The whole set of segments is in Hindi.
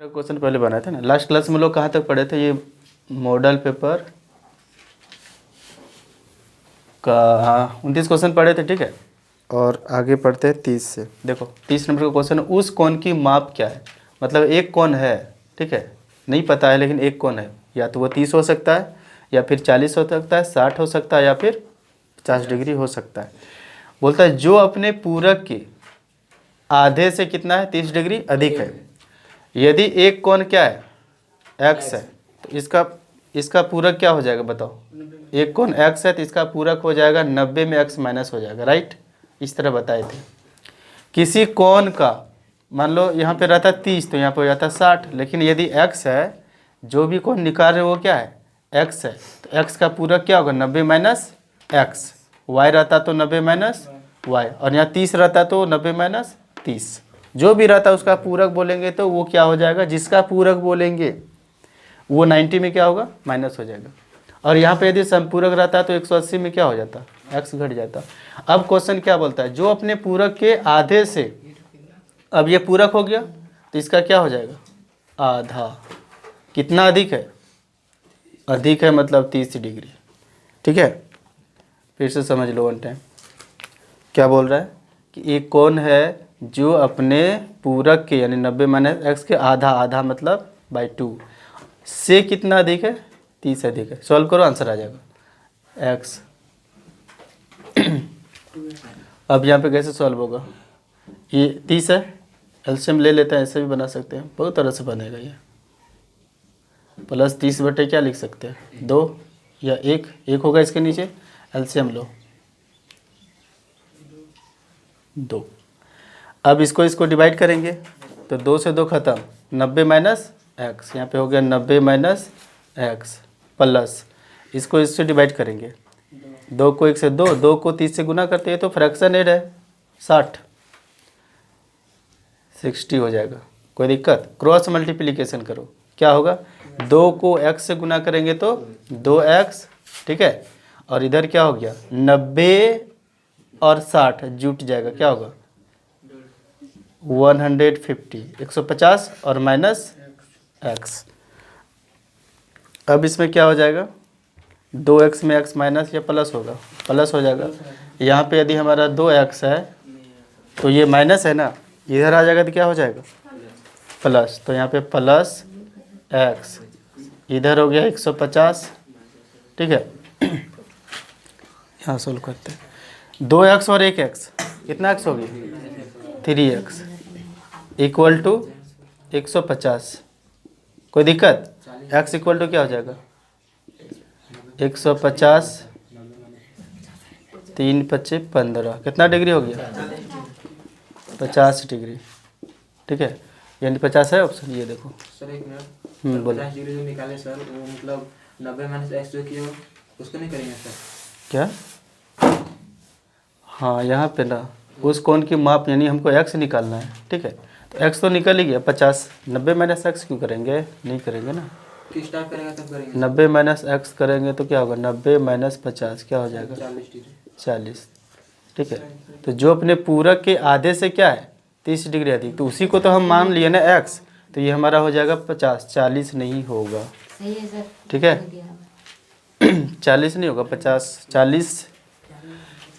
क्वेश्चन पहले बनाए थे ना, लास्ट क्लास में लोग कहाँ तक पढ़े थे? ये मॉडल पेपर का 29 क्वेश्चन पढ़े थे, ठीक है। और आगे पढ़ते हैं 30 से। देखो 30 नंबर का क्वेश्चन, उस कोण की माप क्या है? मतलब एक कोण है, ठीक है, नहीं पता है लेकिन एक कोण है, या तो वो 30 हो सकता है, या फिर 40 हो सकता है, 60 हो सकता है, या फिर 50 डिग्री हो सकता है। बोलता है जो अपने पूरक के आधे से कितना है, 30 डिग्री अधिक है। यदि एक कोण क्या है, x है, तो इसका पूरक क्या हो जाएगा बताओ? एक कोण x है तो इसका पूरक हो जाएगा 90 में x माइनस हो जाएगा, राइट। इस तरह बताए थे। किसी कोण का मान लो यहाँ पे रहता 30 तो यहाँ पे हो जाता 60, लेकिन यदि x है, जो भी कोण निकाल रहे हो वो क्या है, x है, तो x का पूरक क्या होगा, 90 माइनस x। y रहता तो 90 माइनस y, और यहाँ 30 रहता तो 90 माइनस 30। जो भी रहता है उसका पूरक बोलेंगे तो वो क्या हो जाएगा, जिसका पूरक बोलेंगे वो 90 में क्या होगा, माइनस हो जाएगा। और यहाँ पे यदि समपूरक रहता है तो 180 में क्या हो जाता, x घट जाता। अब क्वेश्चन क्या बोलता है, जो अपने पूरक के आधे से, अब ये पूरक हो गया तो इसका क्या हो जाएगा, आधा। कितना अधिक है, अधिक है मतलब 30 डिग्री, ठीक है। फिर से समझ लो वन टाइम। क्या बोल रहा है कि एक कोण है जो अपने पूरक के यानी 90 माइनस एक्स के आधा, आधा मतलब बाई 2 से कितना अधिक है, 30 अधिक है। सॉल्व करो, आंसर आ जाएगा x। अब यहाँ पे कैसे सॉल्व होगा, ये 30 है, एलसीएम ले लेते हैं, ऐसे भी बना सकते हैं, बहुत तरह से बनेगा ये। प्लस 30 बटे क्या लिख सकते हैं, 2 या 1 होगा इसके नीचे, एलसीएम लो 2। अब इसको डिवाइड करेंगे तो 2 से 2 खत्म, 90 माइनस एक्स, यहाँ पे हो गया 90 माइनस एक्स, प्लस इसको इससे डिवाइड करेंगे, 2 को 1 से 2, 2 को 30 से गुना करते हैं तो फ्रैक्शन एड है, 60 हो जाएगा। कोई दिक्कत? क्रॉस मल्टीप्लिकेशन करो, क्या होगा, 2 को x से गुना करेंगे तो 2x, ठीक है। और इधर क्या हो गया, 90 और 60 जुट जाएगा, क्या होगा 150, 150 और माइनस x। अब इसमें क्या हो जाएगा, 2x में x माइनस या प्लस होगा, प्लस हो जाएगा। यहाँ पे यदि हमारा 2x है तो ये माइनस है ना, इधर आ जाएगा तो क्या हो जाएगा, प्लस। तो यहाँ पे प्लस x, इधर हो गया 150, ठीक है। यहाँ सोल्व करते हैं, 2x और 1x, कितना x होगी, 3x इक्वल टू 150। कोई दिक्कत? x इक्वल टू क्या हो जाएगा, 150, 3 × 5 = 15, कितना डिग्री हो गया, 50 डिग्री, ठीक है। यानी 50 है ऑप्शन, ये देखो। सर एक मिनट, बोलो। 50 डिग्री जो निकाले सर, वो मतलब 90 माइनस एक्स जो किया उसको नहीं करेंगे सर? क्या? हाँ, यहाँ पे ना उस कोण की माप यानी हमको x निकालना है, ठीक है। तो x तो निकल ही गया 50, 90 माइनस एक्स क्यों करेंगे, नहीं करेंगे ना। किस टाइप करेंगे तब करेंगे? 90 माइनस एक्स करेंगे तो क्या होगा, 90 माइनस 50 क्या हो जाएगा, 40 डिग्री, 40, ठीक है। तो जो अपने पूरक के आधे से क्या है, 30 डिग्री अधिक, तो उसी को तो हम मान लिए ना x, तो ये हमारा हो जाएगा 50, 40 नहीं होगा, ठीक है। 40 नहीं होगा, 50, 40।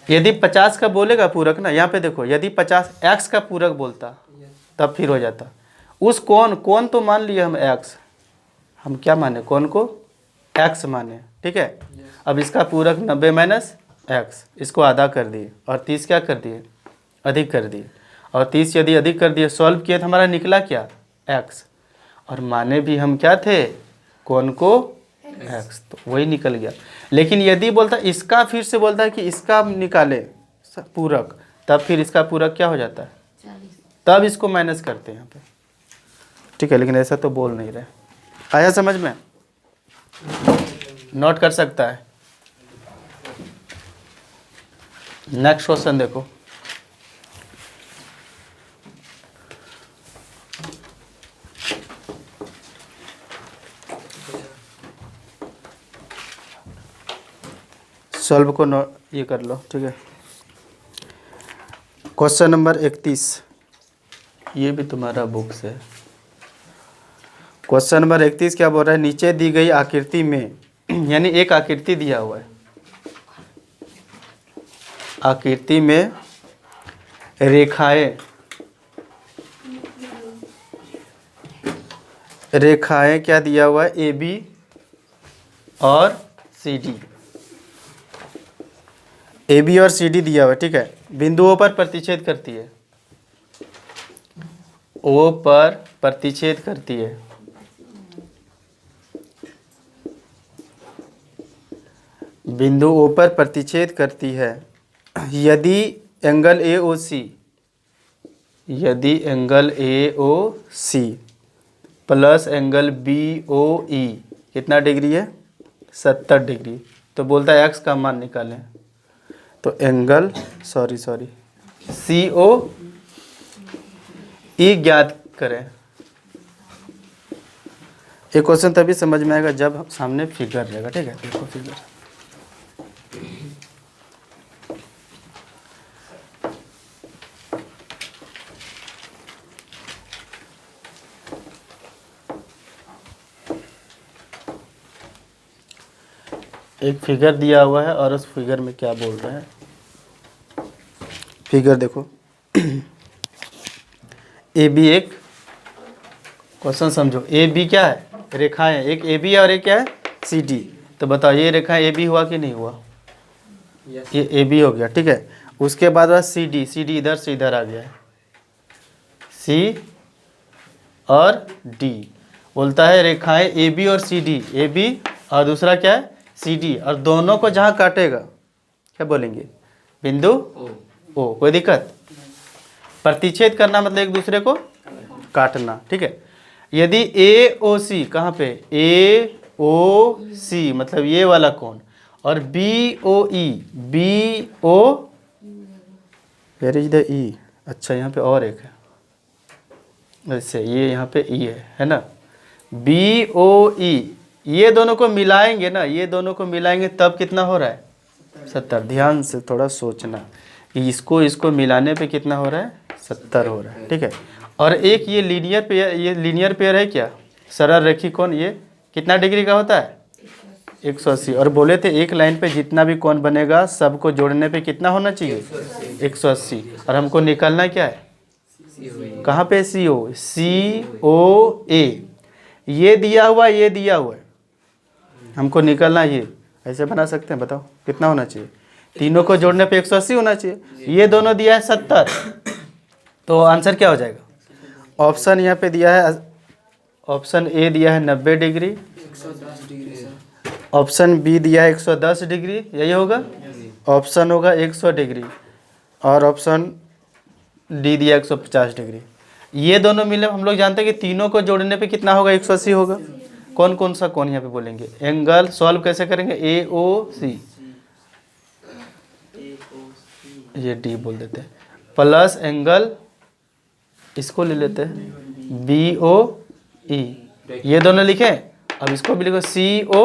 यदि 50 का बोलेगा पूरक ना, यहाँ पे देखो, यदि 50 x का पूरक बोलता तब फिर हो जाता। उस कोण तो मान लिए हम x, हम क्या माने, कोण को x माने, ठीक है। अब इसका पूरक 90 माइनस एक्स, इसको आधा कर दिए और 30 क्या कर दिए, अधिक कर दिए। और 30 यदि अधिक कर दिए, सॉल्व किया तो हमारा निकला क्या, x, और माने भी हम क्या थे, कोण को x, तो वही निकल गया। लेकिन यदि बोलता इसका, फिर से बोलता है कि इसका निकाले पूरक, तब फिर इसका पूरक क्या हो जाता है, तब इसको माइनस करते हैं यहाँ पे, ठीक है। लेकिन ऐसा तो बोल नहीं रहे, आया समझ में? नोट कर सकता है। नेक्स्ट क्वेश्चन देखो, सॉल्व को ये कर लो, ठीक है। क्वेश्चन नंबर 31, ये भी तुम्हारा बुक से, क्वेश्चन नंबर 31 क्या बोल रहा है, नीचे दी गई आकृति में यानी एक आकृति दिया हुआ है, आकृति में रेखाएं क्या दिया हुआ है, ए बी और सी डी, ए बी और सी डी दिया हुआ है, ठीक है। बिंदुओं पर प्रतिच्छेद करती है, ओ पर प्रतिच्छेद करती है, बिंदु ओ पर प्रतिच्छेद करती है। यदि एंगल ए ओ सी, यदि angle A O C plus angle B O E कितना डिग्री है, 70 डिग्री, तो बोलता है एक्स का मान निकालें। तो एंगल सी ओ ई ज्ञात करें। ये क्वेश्चन तभी समझ में आएगा जब सामने फिगर रहेगा, ठीक है। देखो फिगर, एक फिगर दिया हुआ है और उस फिगर में क्या बोल रहे हैं, फिगर देखो। ए बी, एक क्वेश्चन समझो, ए बी क्या है, रेखाएं, एक ए बी और एक क्या है, सी डी। तो बताओ ये रेखा ए बी हुआ कि नहीं हुआ, ये ए बी हो गया, ठीक है। उसके बाद सी डी, सी डी इधर से इधर आ गया है, सी और डी, बोलता है रेखाएं ए बी और सी डी, ए बी और दूसरा क्या है, सी डी, और दोनों को जहाँ काटेगा क्या बोलेंगे, बिंदु ओ। कोई दिक्कत, प्रतिच्छेद करना मतलब एक दूसरे को काटना, ठीक है। यदि ए ओ सी, कहाँ पे, ए ओ सी मतलब ये वाला कोण, और B O E, B O, where is the E, अच्छा यहाँ पे और एक है, ऐसे ये यहाँ पे ई है ना, बी ओ ई, ये दोनों को मिलाएंगे ना, ये दोनों को मिलाएंगे तब कितना हो रहा है, 70। ध्यान से थोड़ा सोचना कि इसको मिलाने पे कितना हो रहा है, 70 हो रहा है, ठीक है। और एक ये लीनियर पेयर, ये लीनियर पेयर है क्या, सरल रेखी कोण, ये कितना डिग्री का होता है, 180। और बोले थे एक लाइन पे जितना भी कोण बनेगा सबको जोड़ने पे कितना होना चाहिए, 180। और हमको निकालना क्या है, कहाँ पे, सी ओ, सी ओ ए, ये दिया हुआ, ये दिया हुआ है, हमको निकलना ये, ऐसे बना सकते हैं, बताओ कितना होना चाहिए, तीनों को जोड़ने पे 180 होना चाहिए, ये दोनों दिया है 70, तो आंसर क्या हो जाएगा। ऑप्शन यहाँ पे दिया है, ऑप्शन ए दिया है 90 degree, 110 degree sir. Option B दिया है 110 डिग्री, यही होगा, ऑप्शन होगा 100 डिग्री, और ऑप्शन डी दिया 150 डिग्री। ये दोनों मिले, हम लोग जानते हैं कि तीनों को जोड़ने पे कितना होगा, 180 होगा। कौन कौन सा कौन यहाँ पे बोलेंगे, एंगल सॉल्व कैसे करेंगे, ए ओ सी, ये डी बोल देते हैं, प्लस एंगल इसको ले लेते हैं बी ओ ई, ये दोनों लिखे। अब इसको भी लिखो सी ओ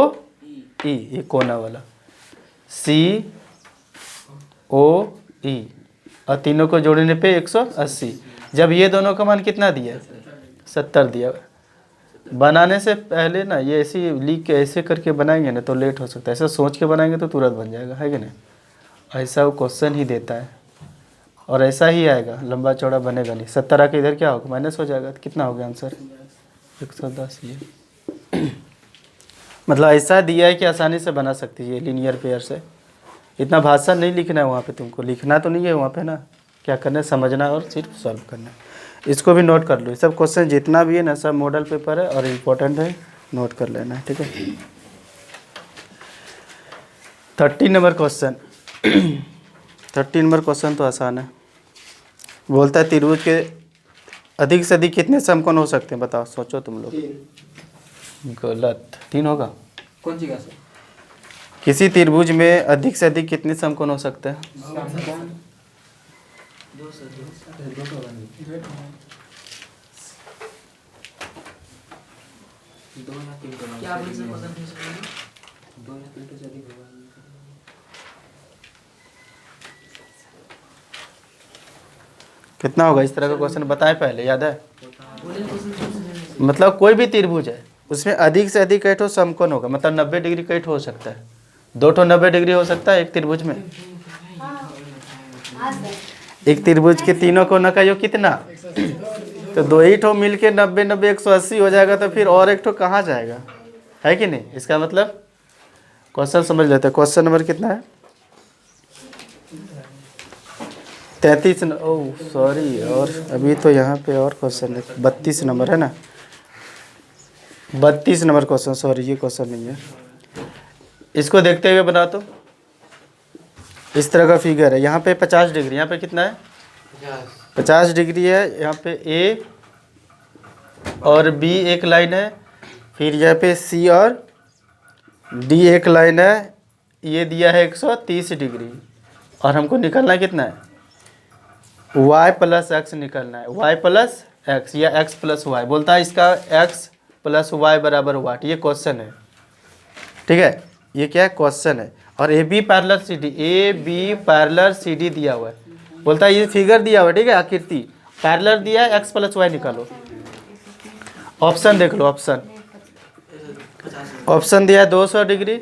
ई, ये कोना वाला सी ओ ई, और तीनों को जोड़ने पे 180। जब ये दोनों का मान कितना दिया, 70 दिया। बनाने से पहले ना ये ऐसे लिख के ऐसे करके बनाएंगे ना तो लेट हो सकता है, ऐसा सोच के बनाएंगे तो तुरंत बन जाएगा, है कि नहीं। ऐसा वो क्वेश्चन ही देता है और ऐसा ही आएगा, लंबा चौड़ा बनेगा नहीं। 70 के इधर क्या होगा, माइनस हो जाएगा, तो कितना हो गया आंसर, 110। ये मतलब ऐसा दिया है कि आसानी से बना सकती है लीनियर पेयर से। इतना भाषण नहीं लिखना है वहाँ पे, तुमको लिखना तो नहीं है वहाँ पे ना, क्या करना है समझना और सिर्फ सॉल्व करना है। इसको भी नोट कर लो, सब क्वेश्चन जितना भी है ना सब मॉडल पेपर है और इम्पोर्टेंट है, नोट कर लेना है, ठीक है। 30 नंबर क्वेश्चन 30 नंबर क्वेश्चन तो आसान है। बोलता है त्रिभुज के अधिक से अधिक कितने समकोण हो सकते हैं, बताओ, सोचो तुम लोग। गलत, 3 होगा। कौन सी का सर, किसी त्रिभुज में अधिक से अधिक कितने समकोण हो सकते हैं, दो या तीन का क्या बोले सर, पता नहीं सर। 2 या 3 से अधिक होगा। कितना होगा, इस तरह का क्वेश्चन बताएं पहले, याद है। बोले क्वेश्चन मतलब कोई भी त्रिभुज है उसमें अधिक से अधिक कई ठो समकोण होगा, मतलब 90 डिग्री कई ठो हो सकता है, 2 ठो 90 डिग्री हो सकता है एक त्रिभुज में। एक त्रिभुज के तीनों कोनों का योग कितना, तो 2 ही ठो मिल के 90 90 180 हो जाएगा, तो फिर और एक ठो कहाँ जाएगा, है कि नहीं। इसका मतलब क्वेश्चन समझ लेते हैं। क्वेश्चन नंबर कितना है, 33। ओह सॉरी, और अभी तो यहाँ पे और क्वेश्चन है, 32 नंबर है ना, 32 नंबर क्वेश्चन, सॉरी ये क्वेश्चन नहीं है। इसको देखते हुए बना, तो इस तरह का फिगर है, यहाँ पे 50 डिग्री, यहाँ पे कितना है 50 डिग्री है, यहाँ पे ए और बी एक लाइन है, फिर यहाँ पे सी और डी एक लाइन है, ये दिया है 130 डिग्री, और हमको निकलना कितना है y प्लस एक्स निकलना है, y प्लस एक्स या x प्लस वाई, बोलता है इसका x प्लस वाई बराबर वाट, ये क्वेश्चन है, ठीक है, ये क्या है क्वेश्चन है। और A B parallel C D, A B parallel C D दिया हुआ है, बोलता है ये फिगर दिया हुआ है, ठीक है, आकृति पैरेलल दिया है, x प्लस वाई निकालो। ऑप्शन देख लो, ऑप्शन दिया है 200 डिग्री,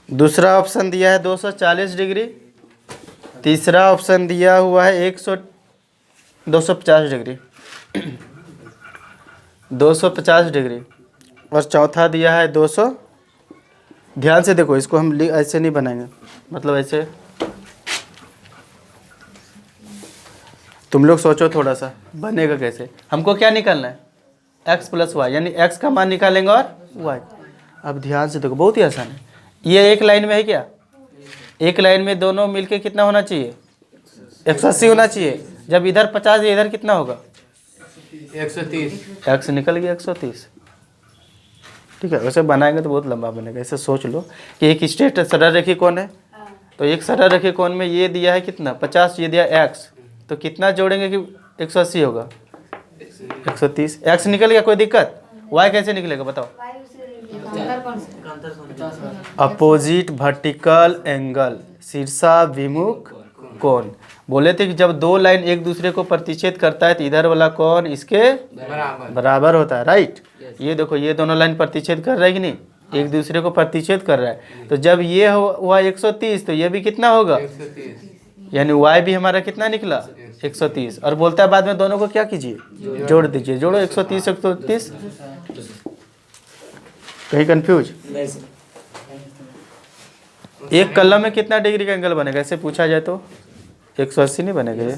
दूसरा ऑप्शन दिया है 240 डिग्री, तीसरा ऑप्शन दिया हुआ है 250 डिग्री 250 डिग्री, और चौथा दिया है 200। ध्यान से देखो, इसको हम ऐसे नहीं बनाएंगे, मतलब ऐसे तुम लोग सोचो थोड़ा सा बनेगा कैसे। हमको क्या निकालना है x प्लस वाई, यानी x का मान निकालेंगे और y। अब ध्यान से देखो, बहुत ही आसान है, ये एक लाइन में है क्या, एक लाइन में दोनों मिलके कितना होना चाहिए 180 होना चाहिए, जब इधर 50 इधर कितना होगा 130। x निकल गया 130, ठीक है। वैसे बनाएंगे तो बहुत लंबा बनेगा, ऐसे सोच लो कि एक स्ट्रेट सरल रेखी कौन है, तो एक सरल रेखी कौन में ये दिया है कितना 50, ये दिया x, तो कितना जोड़ेंगे कि 180 होगा 130, x निकल गया, कोई दिक्कत, y कैसे निकलेगा बताओ, अपोजिट वर्टिकल एंगल, शीर्षाभिमुख कोण। बोले थे कि जब दो लाइन एक दूसरे को प्रतिच्छेद करता है तो इधर वाला कोण इसके बराबर होता है, राइट। ये देखो, ये दोनों लाइन प्रतिच्छेद कर रहा है कि नहीं, एक दूसरे को प्रतिच्छेद कर रहा है, तो जब ये हुआ 130 तो ये भी कितना होगा, यानी y भी हमारा कितना निकला 130, और बोलता है बाद में दोनों को क्या कीजिए जोड़ दीजिए, जोड़ो 130 130, कहीं कंफ्यूज। एक कलम में कितना डिग्री का एंगल बनेगा, ऐसे पूछा जाए तो 180 नहीं बनेगा ये,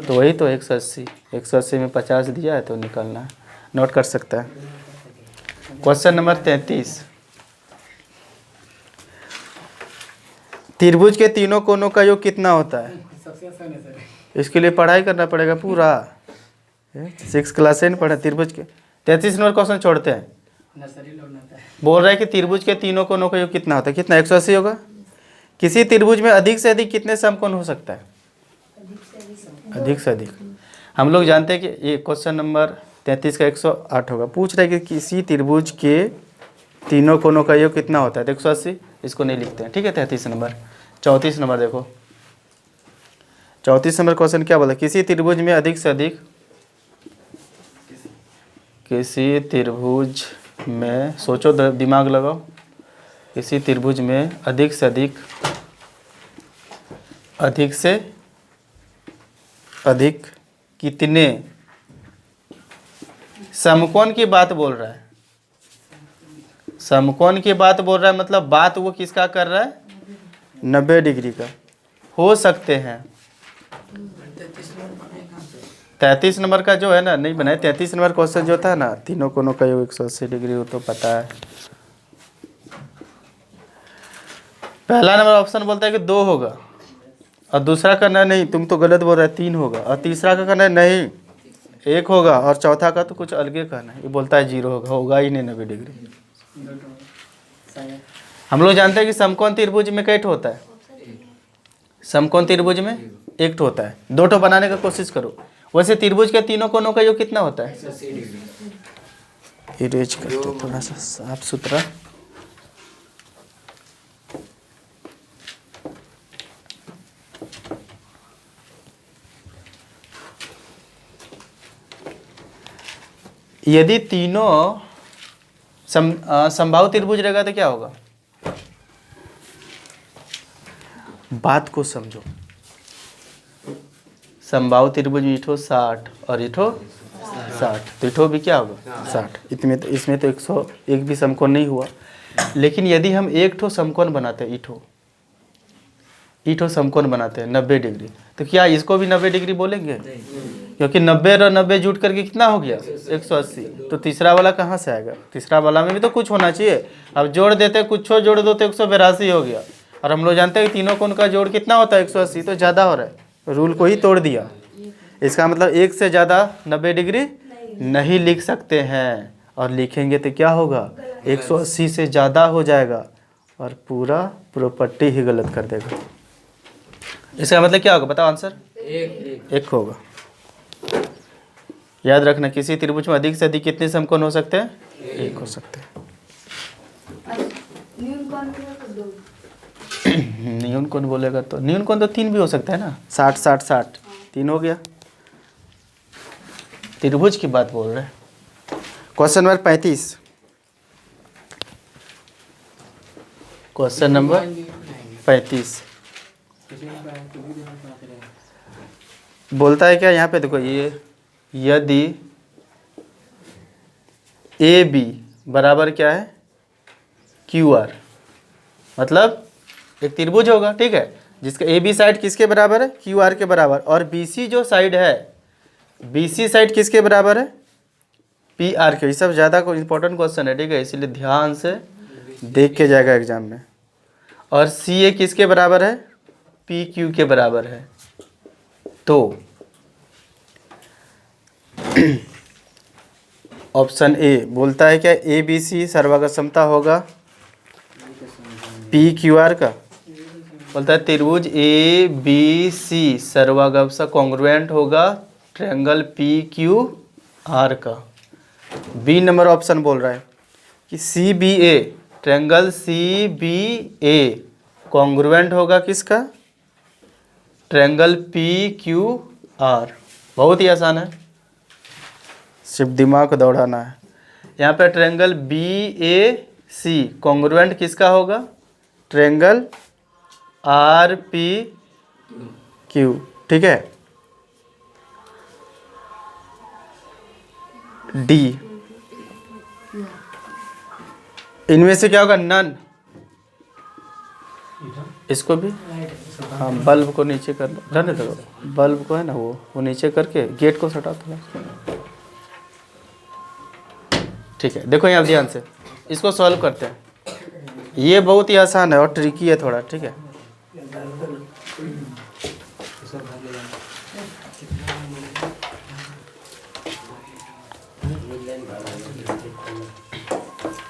तो वही तो 180 में 50 दिया है तो निकालना है, नोट कर सकता है। क्वेश्चन नंबर 33, त्रिभुज के तीनों कोनों का योग कितना होता है, इसके लिए पढ़ाई करना पड़ेगा पूरा, 6 क्लास से नहीं पढ़ा त्रिभुज के। 33 नंबर क्वेश्चन छोड़ते हैं, बोल रहा है कि त्रिभुज के तीनों कोनों का योग कितना होता है, कितना 180 होगा। किसी त्रिभुज में अधिक से अधिक कितने समकोण हो सकता है, अधिक से अधिक। हम लोग जानते हैं कि ये क्वेश्चन नंबर 33 का 108 होगा, पूछ रहा है कि किसी त्रिभुज के तीनों कोनों का योग कितना होता है, तो 180, इसको नहीं लिखते हैं, ठीक है। 33 नंबर। 34 नंबर देखो, 34 नंबर क्वेश्चन क्या बोला, किसी त्रिभुज में अधिक से अधिक, किसी त्रिभुज में, सोचो दिमाग लगाओ, किसी त्रिभुज में अधिक से अधिक, अधिक से अधिक कितने समकोण की बात बोल रहा है, समकोण की बात बोल रहा है, मतलब बात वो किसका कर रहा है 90 डिग्री का हो सकते हैं। 33 नंबर का जो है ना नहीं बनाए, 33 नंबर क्वेश्चन जो था ना, तीनों कोनों का योग 180 डिग्री हो तो पता है। पहला नंबर ऑप्शन बोलता है कि 2 होगा, और दूसरा करना है नहीं, तुम तो गलत बोल रहे 3 होगा, और तीसरा का करना है नहीं 1 होगा, और चौथा का तो कुछ अलगे कहना है, ये बोलता है 0 होगा, होगा ही नहीं 90 डिग्री। हम लोग जानते हैं कि समकोण त्रिभुज में कई ठो होता है, समकोण त्रिभुज में 1 ठो होता है, 2 ठो बनाने का कोशिश करो। वैसे त्रिभुज के तीनों कोनों का योग कितना होता है, इरेज करते थोड़ा सा साफ सुथरा। यदि तीनों समबाहु त्रिभुज रहेगा तो क्या होगा? बात को समझो। समबाहु त्रिभुज में इठो 60 और इठो 60, तो इठो भी क्या होगा? 60। इसमें तो 101 भी समकोण नहीं हुआ। लेकिन यदि हम एक ठो समकोण बनाते हैं, इठो समकोण बनाते हैं 90 डिग्री, तो क्या इसको भी 90 डिग्री बोलेंगे? क्योंकि 90 और 90 जुट करके कितना हो गया? 180। तो तीसरा वाला कहाँ से आएगा? तीसरा वाला में भी तो कुछ होना चाहिए। अब जोड़ देते, कुछ जोड़ दो तो 182 हो गया। और हम लोग जानते हैं कि तीनों कोण का जोड़ कितना होता है? 180, तो ज़्यादा हो रहा है। रूल को ही तोड़ दिया। इसका मतलब एक से ज़्यादा 90 डिग्री नहीं लिख सकते हैं, और लिखेंगे तो क्या होगा? 180 से ज़्यादा हो जाएगा और पूरा प्रॉपर्टी ही गलत कर देगा। इसका मतलब क्या होगा? बताओ आंसर। एक होगा। याद रखना, किसी त्रिभुज में अधिक से अधिक कितने समकोण हो सकते हैं? एक हो सकते हैं। न्यून कोण बोलेगा तो न्यून कोण तो 3 भी हो सकता है ना। 60 60 60 3 हो गया। त्रिभुज की बात बोल रहे हैं। Question number 35। क्वेश्चन नंबर 35 बोलता है क्या यहाँ पे? देखो, ये यदि ए बी बराबर क्या है? क्यू आर, मतलब एक त्रिभुज होगा, ठीक है, जिसका ए बी साइड किसके बराबर है? क्यू आर के बराबर। और बी सी जो साइड है, बी सी साइड किसके बराबर है? पी आर के। ये सब ज़्यादा को इम्पोर्टेंट क्वेश्चन है, ठीक है, इसीलिए ध्यान से देख के जाएगा एग्जाम में। और सी ए किसके बराबर है? पी क्यू के बराबर है। तो ऑप्शन ए बोलता है क्या? ए बी सी सर्वागत समता होगा पी क्यू आर का। बोलता है त्रिभुज ए बी सी सर्वागत कॉन्ग्रुएंट होगा ट्रायंगल पी क्यू आर का। बी नंबर ऑप्शन बोल रहा है कि सी बी ए, ट्रायंगल सी बी ए कॉन्ग्रुएंट होगा किसका? Triangle P Q are. बहुत ही आसान है, सिर्फ दिमाग को दौड़ाना है। यहाँ पे triangle B A C congruent किसका होगा? ट्रायंगल आर पी क्यू, ठीक है। डी, इनमें से क्या होगा? नन। इसको भी, हाँ, बल्ब को नीचे कर लो, रहने दो। बल्ब को है ना, वो नीचे करके गेट को हटा थोड़ा, ठीक है। देखो यहाँ ध्यान से इसको सॉल्व करते हैं। ये बहुत ही आसान है और ट्रिकी है थोड़ा, ठीक है।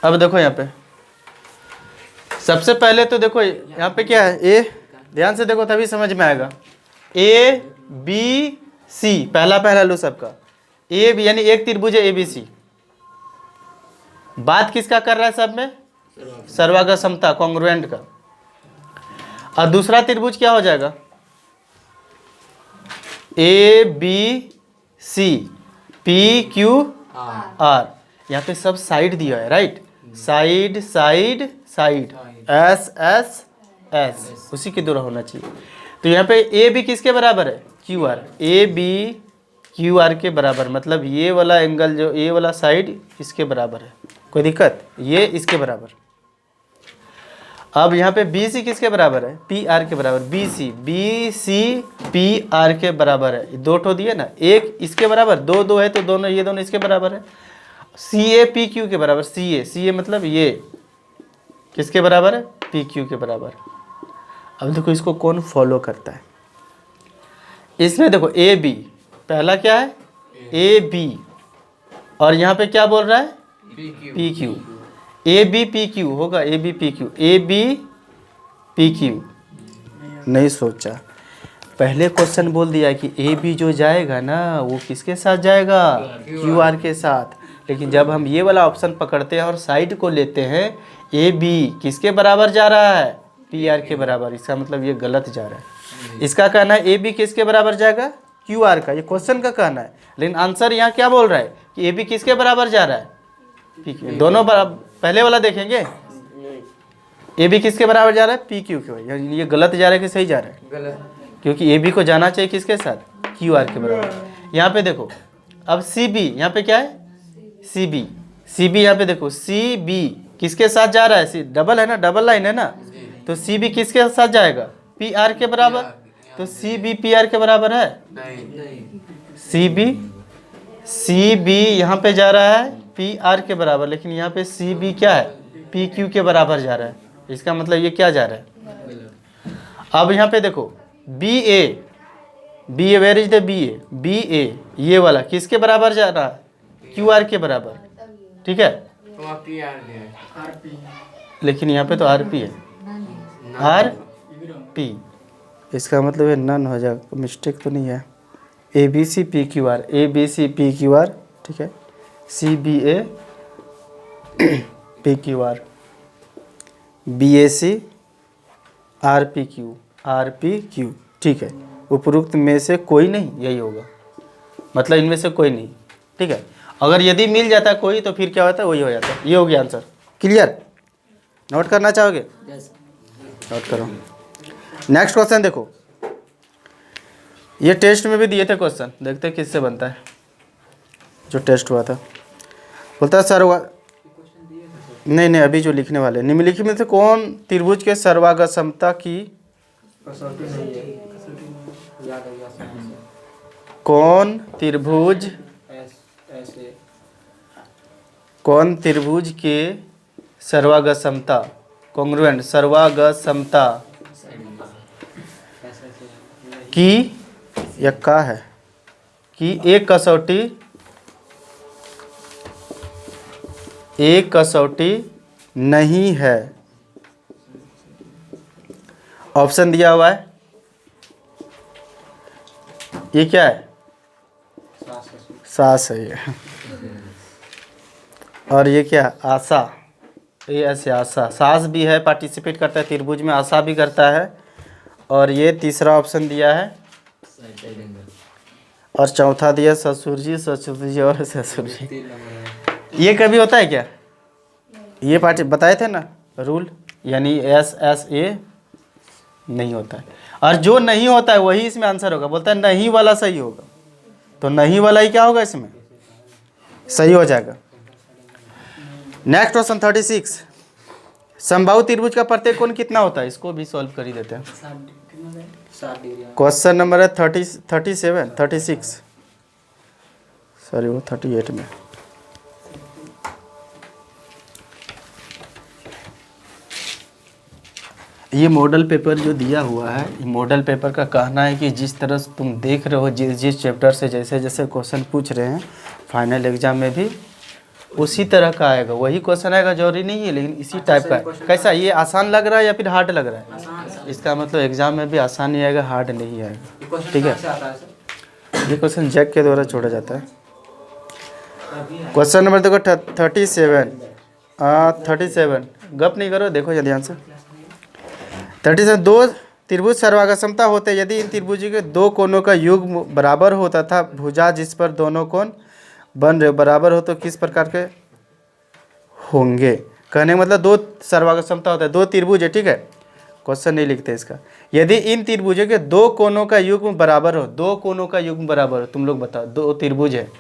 अब देखो यहाँ पे सबसे पहले तो देखो यहाँ पे क्या है? ए, ध्यान से देखो तभी समझ में आएगा। ए बी सी, पहला लो सबका। ए बी यानी एक त्रिभुज है ए बी सी। बात किसका कर रहा है सब में? सर्वागत समता कॉन्ग्रुएंट का। और दूसरा त्रिभुज क्या हो जाएगा? A B C P Q R. यहाँ पे सब साइड दिया है, right? Side side side, S S S, उसी के द्वारा होना चाहिए। तो यहाँ पे ए बी किसके बराबर है? Q R. A B Q R के बराबर, मतलब ये वाला एंगल जो ये वाला साइड इसके बराबर है। कोई दिक्कत? ये इसके बराबर। अब यहाँ पे बी सी किसके बराबर है? पी आर के बराबर। बी सी पी आर के बराबर है। दो ठो दिए ना, एक इसके बराबर, दो है तो दोनों, ये दोनों इसके बराबर है। सी ए पी क्यू के बराबर। सी ए मतलब ये किसके बराबर है? पी क्यू के बराबर। अब देखो इसको कौन फॉलो करता है? इसमें देखो ए बी, पहला क्या है? ए बी, और यहाँ पे क्या बोल रहा है? P Q. A B P Q होगा, A B P Q, A B P Q. नहीं सोचा, पहले क्वेश्चन बोल दिया कि ए बी जो जाएगा ना वो किसके साथ जाएगा? क्यू आर के साथ। लेकिन जब हम ये वाला ऑप्शन पकड़ते हैं और साइड को लेते हैं, ए बी किसके बराबर जा रहा है? पी आर के बराबर। इसका मतलब ये गलत जा रहा है। इसका कहना है ए बी किसके बराबर जाएगा? क्यू आर का। ये क्वेश्चन का कहना है, लेकिन आंसर यहाँ क्या बोल रहा है? कि ए बी किसके बराबर जा रहा है, पी क्यू। दोनों बराबर, पहले वाला देखेंगे, ए बी किसके बराबर जा रहा है, पी क्यू के। ये गलत जा रहा है कि सही जा रहा है, गलत, क्योंकि ए बी को जाना चाहिए किसके साथ, क्यू आर के बराबर। यहाँ पे देखो अब सी बी, यहाँ पे क्या है, सी बी, सी बी यहाँ पे देखो, सी बी किसके साथ जा रहा है, सी डबल है ना, डबल लाइन है ना, तो सी बी किसके साथ जाएगा, पी आर के बराबर। तो सी बी पी आर के बराबर है, नहीं, सी बी यहाँ पे जा रहा है पी आर के बराबर, लेकिन यहाँ पे सी बी क्या है, पी क्यू के बराबर जा रहा है। इसका मतलब ये क्या जा रहा है। अब यहाँ पे देखो B A, where is the B A, ये वाला किसके बराबर जा रहा है, क्यू आर के बराबर, ठीक है। वहाँ पी आर है, लेकिन यहाँ पे तो आर पी है, आर पी, इसका मतलब ये नन हो जाएगा, मिस्टेक तो नहीं है। A B C P Q R, A B C P Q R, ठीक है, C B A P Q R, B A C R P Q, ठीक है। उपरोक्त में से कोई नहीं, यही होगा, मतलब इनमें से कोई नहीं, ठीक है। अगर यदि मिल जाता है कोई तो फिर क्या होता है, वही हो जाता है। ये हो गया आंसर, क्लियर। नोट करना चाहोगे, नोट करो। नेक्स्ट क्वेश्चन देखो, ये टेस्ट में भी दिए थे क्वेश्चन, देखते हैं किससे बनता है, जो टेस्ट हुआ था। बोलता है नहीं अभी जो लिखने वाले, निम्नलिखित में से कौन त्रिभुज के सर्वांग समता की, कसौटी नहीं है, याद हो गया आसानी से। कौन त्रिभुज ऐसे कौन त्रिभुज के सर्वांग समता, कॉन्ग्रुएंट सर्वांग समता की, या का है कि एक कसौटी नहीं है। ऑप्शन दिया हुआ है, ये क्या है, सास है ये, और ये क्या, आशा, ये ऐसे आशा, सास भी है, पार्टिसिपेट करता है त्रिभुज में, आशा भी करता है, और ये तीसरा ऑप्शन दिया है, और चौथा दिया ससुर जी और ससुर जी। ये कभी होता है क्या, ये पार्टी बताए थे ना रूल, यानी एस एस ए नहीं होता है, और जो नहीं होता है वही इसमें आंसर होगा। बोलता है नहीं वाला सही होगा, तो नहीं वाला ही क्या होगा, इसमें सही हो जाएगा। नेक्स्ट क्वेश्चन 36, समबाहु त्रिभुज का प्रत्येक कोण कितना होता है, इसको भी सॉल्व कर ही देते हैं। 60 डिग्री। क्वेश्चन नंबर है 36, सॉरी वो 38 में। ये मॉडल पेपर जो दिया हुआ है, मॉडल पेपर का कहना है कि जिस तरह से तुम देख रहे हो, जिस चैप्टर से जैसे जैसे क्वेश्चन पूछ रहे हैं, फाइनल एग्जाम में भी उसी तरह का आएगा, वही क्वेश्चन आएगा, जरूरी नहीं है, लेकिन इसी टाइप का है। कैसा, ये आसान लग रहा है या फिर हार्ड लग रहा है, इसका मतलब एग्जाम में भी आसान ही आएगा, हार्ड नहीं आएगा, ठीक है। ये क्वेश्चन जैक के द्वारा छोड़ा जाता है। क्वेश्चन नंबर देखो 37, गप नहीं करो, देखो या ध्यान से। 37, दो त्रिभुज सर्वांग समता होते यदि इन त्रिभुज के दो कोनों का युग्म बराबर हो तथा भुजा जिस पर दोनों कोण बन रहे बराबर हो तो किस प्रकार के होंगे। कहने का मतलब दो सर्वांग समता होता है, दो त्रिभुज है, ठीक है, क्वेश्चन नहीं लिखते इसका। यदि इन त्रिभुजों के दो कोनों का युग्म बराबर हो, दो कोनों का युग्म बराबर हो, तुम लोग बताओ, दो त्रिभुज है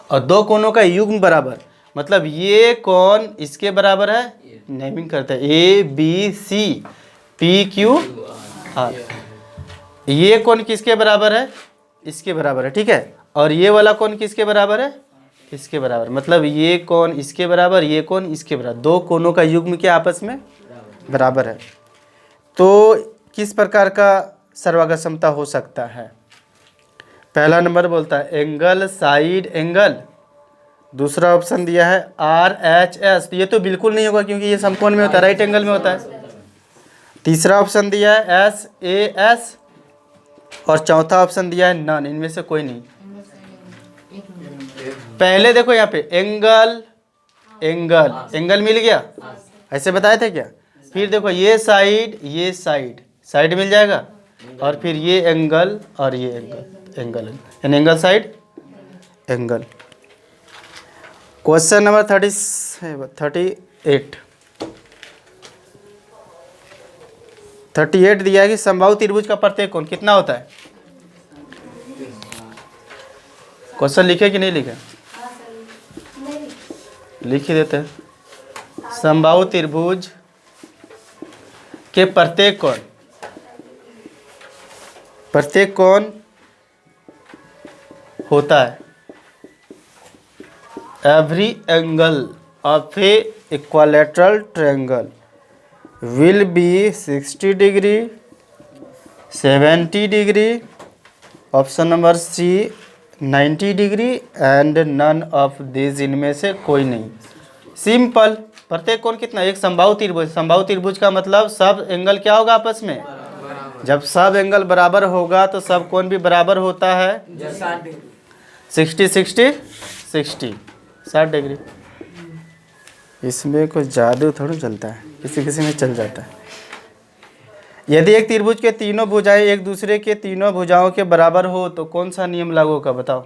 और दो कोनों का युग्म बराबर, मतलब ये कोण इसके बराबर है, नेमिंग करते हैं A B C P Q R, ये कोण किसके बराबर है, इसके बराबर है, ठीक है, और ये वाला कोण किसके बराबर है, इसके बराबर, मतलब ये कोण इसके बराबर, ये कोण इसके बराबर, दो कोनों का युग्म के आपस में बराबर है। तो किस प्रकार का सर्वांग समता हो सकता है। पहला नंबर बोलता है एंगल साइड एंगल, दूसरा ऑप्शन दिया है आर एच एस, ये तो बिल्कुल नहीं होगा क्योंकि ये समकोण में होता है, राइट एंगल में होता है। तीसरा ऑप्शन दिया है एस ए एस, और चौथा ऑप्शन दिया है नन, इनमें से कोई नहीं। पहले देखो यहाँ पे एंगल एंगल एंगल मिल गया, ऐसे बताए थे क्या। फिर देखो ये साइड साइड मिल जाएगा, और फिर ये एंगल और ये एंगल यानी angle side angle, question number 38 दिया है कि समबाहु त्रिभुज का प्रत्येक कोण कितना होता है। क्वेश्चन लिखे कि नहीं लिखे? लिख ही देते हैं। समबाहु त्रिभुज के प्रत्येक कोण होता है every angle of a equilateral triangle will be 60 degree 70 degree option number C 90 degree and none of this, इनमें से कोई नहीं। सिंपल। प्रत्येक कोण कितना? एक समबाहु त्रिभुज। समबाहु त्रिभुज का मतलब सब एंगल क्या होगा आपस में? जब सब एंगल बराबर होगा तो सब कोण भी बराबर होता है। 60 60 60 60 डिग्री। इसमें कुछ जादू थोड़ा चलता है, किसी किसी में चल जाता है। यदि एक त्रिभुज के तीनों भुजाएं एक दूसरे के तीनों भुजाओं के बराबर हो तो कौन सा नियम लागू होगा बताओ।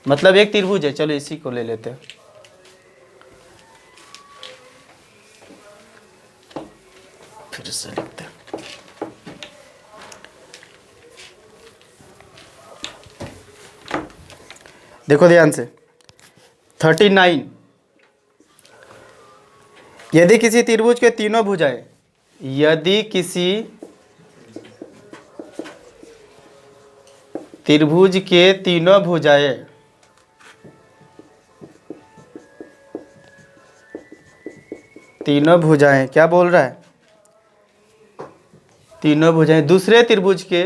मतलब एक त्रिभुज है, चलो इसी को ले लेते हैं। फिर से लिखते हैं। देखो ध्यान से 39। यदि किसी त्रिभुज के तीनों भुजाएं यदि किसी त्रिभुज के तीनों भुजाएं क्या बोल रहा है? तीनों भुजाएं दूसरे त्रिभुज के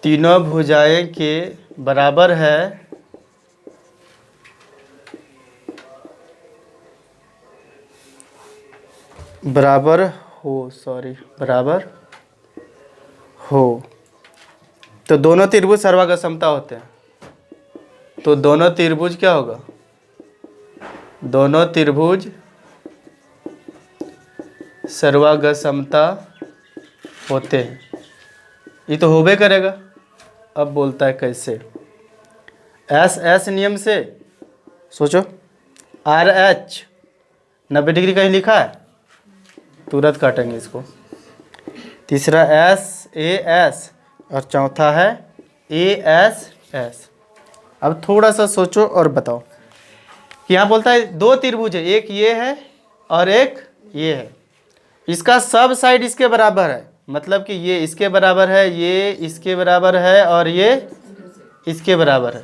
तीनों भुजाएं के बराबर है बराबर हो तो दोनों त्रिभुज सर्वांग समता होते हैं। तो दोनों त्रिभुज क्या होगा? दोनों त्रिभुज सर्वांग समता होते हैं। ये तो होबे करेगा। अब बोलता है कैसे? एस नियम से सोचो। RH 90 डिग्री कहीं लिखा है? तुरंत काटेंगे इसको। तीसरा SAS और चौथा है AS। अब थोड़ा सा सोचो और बताओ कि यहाँ बोलता है दो त्रिभुज है, एक ये है और एक ये है। इसका सब साइड इसके बराबर है, मतलब कि ये इसके बराबर है, ये इसके बराबर है और ये इसके बराबर है।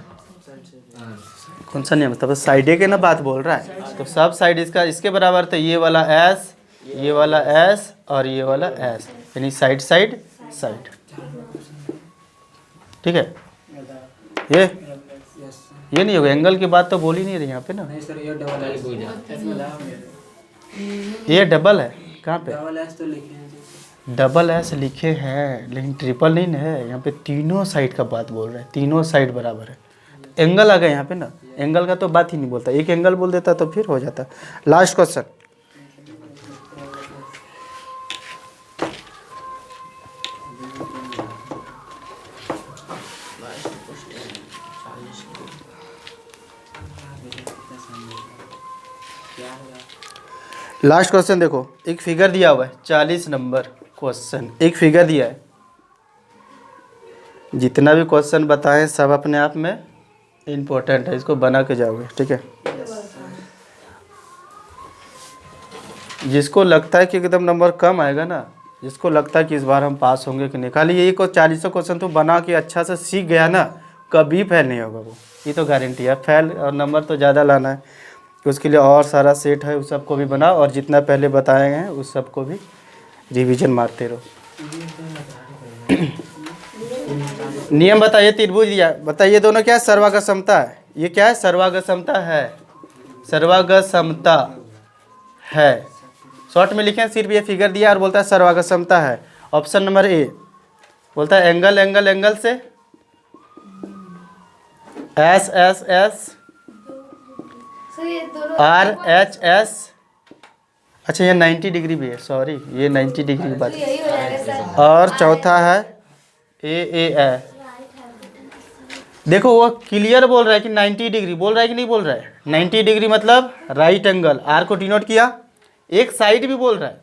कौन सा नियम? मतलब साइड के ना बात बोल रहा है। तो सब साइड इसका इसके बराबर था। ये वाला S, ये वाला S और ये वाला S, यानी साइड। ठीक है। ये नहीं होगा। एंगल की बात तो बोल ही नहीं रही यहाँ पे ना। नहीं सर, ये डबल है। ये डबल है कहाँ पे? डबल एस तो लिखे हैं। डबल S लिखे हैं लेकिन ट्रिपल नहीं है। यहाँ पे तीनों साइड का बात बोल रहे हैं। तीनों साइड बराबर है। एंगल आ गया यहाँ पे ना। एंगल का तो बात ही नहीं बोलता। एक एंगल बोल देता तो फिर हो जाता। Last question. लास्ट क्वेश्चन देखो, एक फिगर दिया हुआ है 40 नंबर क्वेश्चन। एक फिगर दिया है। जितना भी क्वेश्चन बताएं सब अपने आप में इम्पोर्टेंट है। इसको बना के जाओगे, ठीक है। जिसको लगता है कि एकदम नंबर कम आएगा ना, जिसको लगता है कि इस बार हम पास होंगे कि नहीं, खाली यही को 40 क्वेश्चन तो बना के अच्छा से सीख गया ना, कभी फेल नहीं होगा वो। ये तो गारंटी है। फेल और नंबर तो ज़्यादा लाना है, उसके लिए और सारा सेट है, उस सबको भी बनाओ और जितना पहले बताए हैं उस सबको भी रिवीजन मारते रहो। नियम बताइए। त्रिभुज दिया, बताइए दोनों क्या है? सर्वांग समता है। ये क्या है? सर्वांग समता है। सर्वांग समता है। शॉर्ट में लिखें, सिर्फ ये फिगर दिया और बोलता है सर्वांग समता है। ऑप्शन नंबर ए बोलता है एंगल से S RHS अच्छा ये 90 डिग्री भी है, सॉरी ये 90 डिग्री की बात तो है। यही हो जाएगा सर। और चौथा है ए। देखो वो क्लियर बोल रहा है कि 90 डिग्री बोल रहा है कि नहीं बोल रहा है। 90 डिग्री मतलब राइट एंगल, आर को डिनोट किया। एक साइड भी बोल रहा है,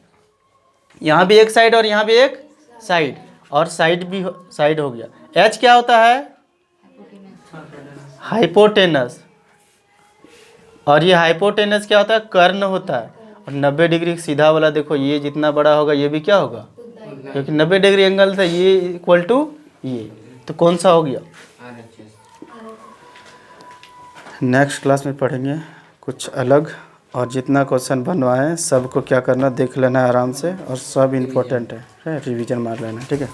यहाँ भी एक साइड और यहाँ भी एक साइड, और साइड भी साइड हो गया। एच क्या होता है? हाइपोटेनस। और ये हाइपोटेनस क्या होता है? कर्ण होता है। और 90 डिग्री सीधा वाला देखो, ये जितना बड़ा होगा ये भी क्या होगा, क्योंकि 90 डिग्री एंगल था, ये इक्वल टू ये, तो कौन सा हो गया? नेक्स्ट क्लास में पढ़ेंगे कुछ अलग, और जितना क्वेश्चन बनवाएं सबको क्या करना देख लेना है आराम से, और सब इम्पोर्टेंट है, रिवीजन मार लेना, ठीक है।